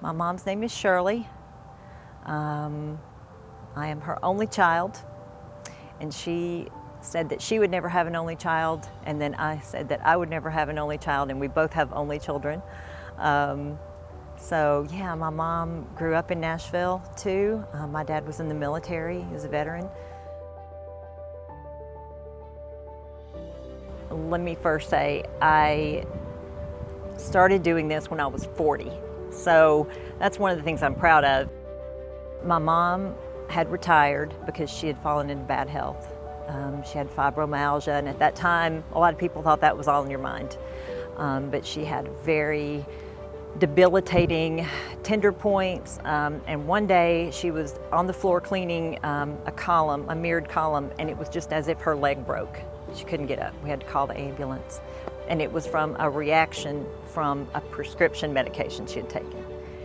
My mom's name is Shirley. I am her only child, and she said that she would never have an only child, and then I said that I would never have an only child, and we both have only children. So yeah, my mom grew up in Nashville too. My dad was in the military, he was a veteran. Let me first say, I started doing this when I was 40. So that's one of the things I'm proud of. My mom had retired because she had fallen into bad health. She had fibromyalgia, and at that time, a lot of people thought that was all in your mind. But she had very debilitating tender points, and one day she was on the floor cleaning a mirrored column, and it was just as if her leg broke. She couldn't get up. We had to call the ambulance. And it was from a reaction from a prescription medication she had taken.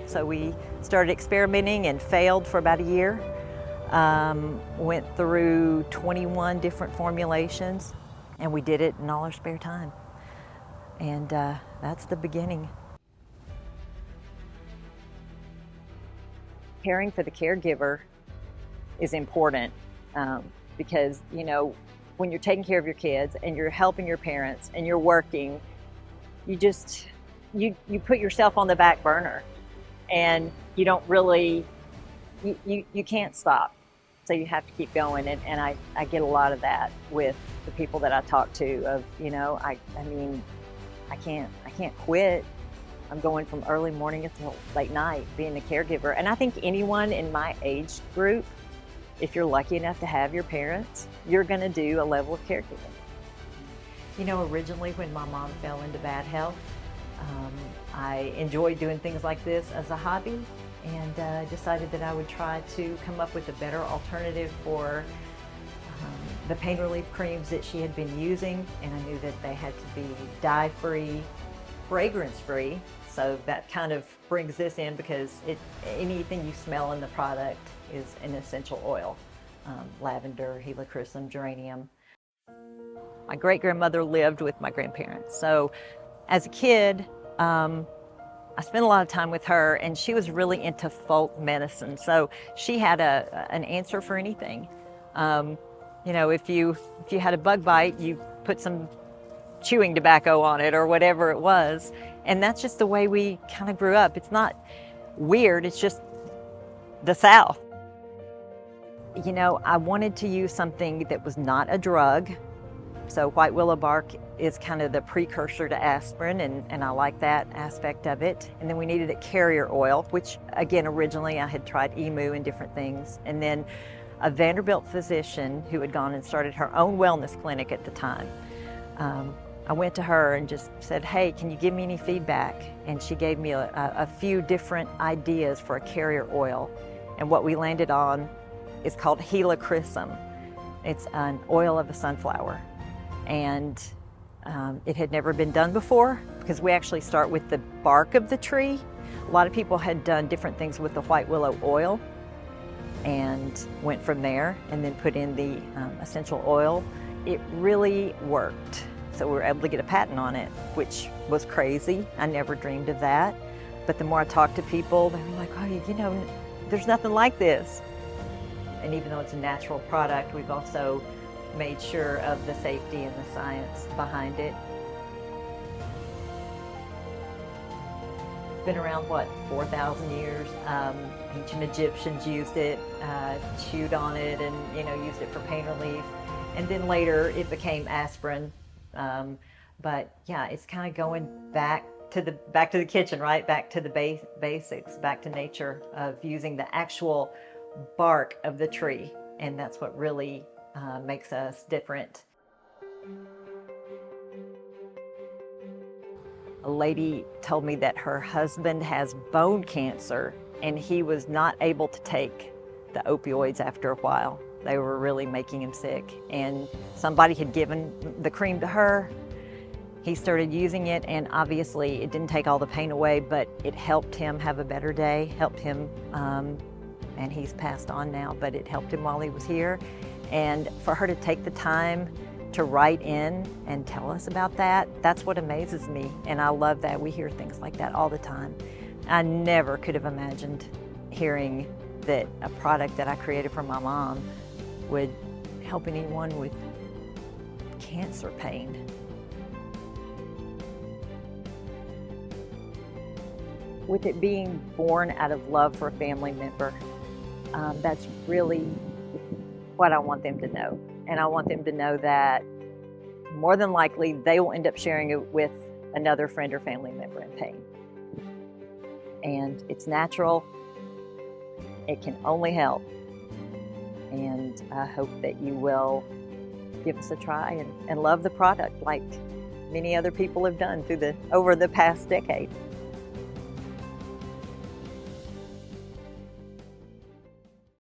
So we started experimenting and failed for about a year. Went through 21 different formulations, and we did it in all our spare time. And that's the beginning. Caring for the caregiver is important because, you know, when you're taking care of your kids and you're helping your parents and you're working, you put yourself on the back burner, and you don't really, you can't stop. So you have to keep going, and I get a lot of that with the people that I talk to of, you know, I mean, I can't quit. I'm going from early morning until late night being a caregiver. And I think anyone in my age group, if you're lucky enough to have your parents, you're gonna do a level of caregiving. You know, originally when my mom fell into bad health, I enjoyed doing things like this as a hobby, and decided that I would try to come up with a better alternative for the pain relief creams that she had been using. And I knew that they had to be dye-free, fragrance-free. So that kind of brings this in, because anything you smell in the product is an essential oil. Lavender, helichrysum, geranium. My great-grandmother lived with my grandparents. So as a kid, I spent a lot of time with her, and she was really into folk medicine. So she had an answer for anything. You know, if you had a bug bite, you put some chewing tobacco on it or whatever it was. And that's just the way we kind of grew up. It's not weird, it's just the South. You know, I wanted to use something that was not a drug. So white willow bark is kind of the precursor to aspirin, and I like that aspect of it. And then we needed a carrier oil, which again, originally I had tried emu and different things. And then a Vanderbilt physician who had gone and started her own wellness clinic at the time. I went to her and just said, hey, can you give me any feedback? And she gave me a few different ideas for a carrier oil. And what we landed on is called helichrysum. It's an oil of a sunflower. And it had never been done before, because we actually start with the bark of the tree. A lot of people had done different things with the white willow oil and went from there, and then put in the essential oil. It really worked. So we were able to get a patent on it, which was crazy. I never dreamed of that. But the more I talked to people, they were like, oh, you know, there's nothing like this. And even though it's a natural product, we've also made sure of the safety and the science behind it. It's been around, what, 4,000 years. Ancient Egyptians used it, chewed on it, and, you know, used it for pain relief. And then later it became aspirin. But yeah, it's kind of going back to the kitchen, right? Back to the basics, back to nature, of using the actual bark of the tree. And that's what really makes us different. A lady told me that her husband has bone cancer, and he was not able to take the opioids after a while. They were really making him sick, and somebody had given the cream to her. He started using it, and obviously it didn't take all the pain away, but it helped him have a better day, helped him, and he's passed on now, but it helped him while he was here. And for her to take the time to write in and tell us about that, that's what amazes me. And I love that we hear things like that all the time. I never could have imagined hearing that a product that I created for my mom would help anyone with cancer pain. With it being born out of love for a family member, that's really what I want them to know. And I want them to know that more than likely they will end up sharing it with another friend or family member in pain. And it's natural. It can only help. And I hope that you will give us a try and love the product like many other people have done over the past decade.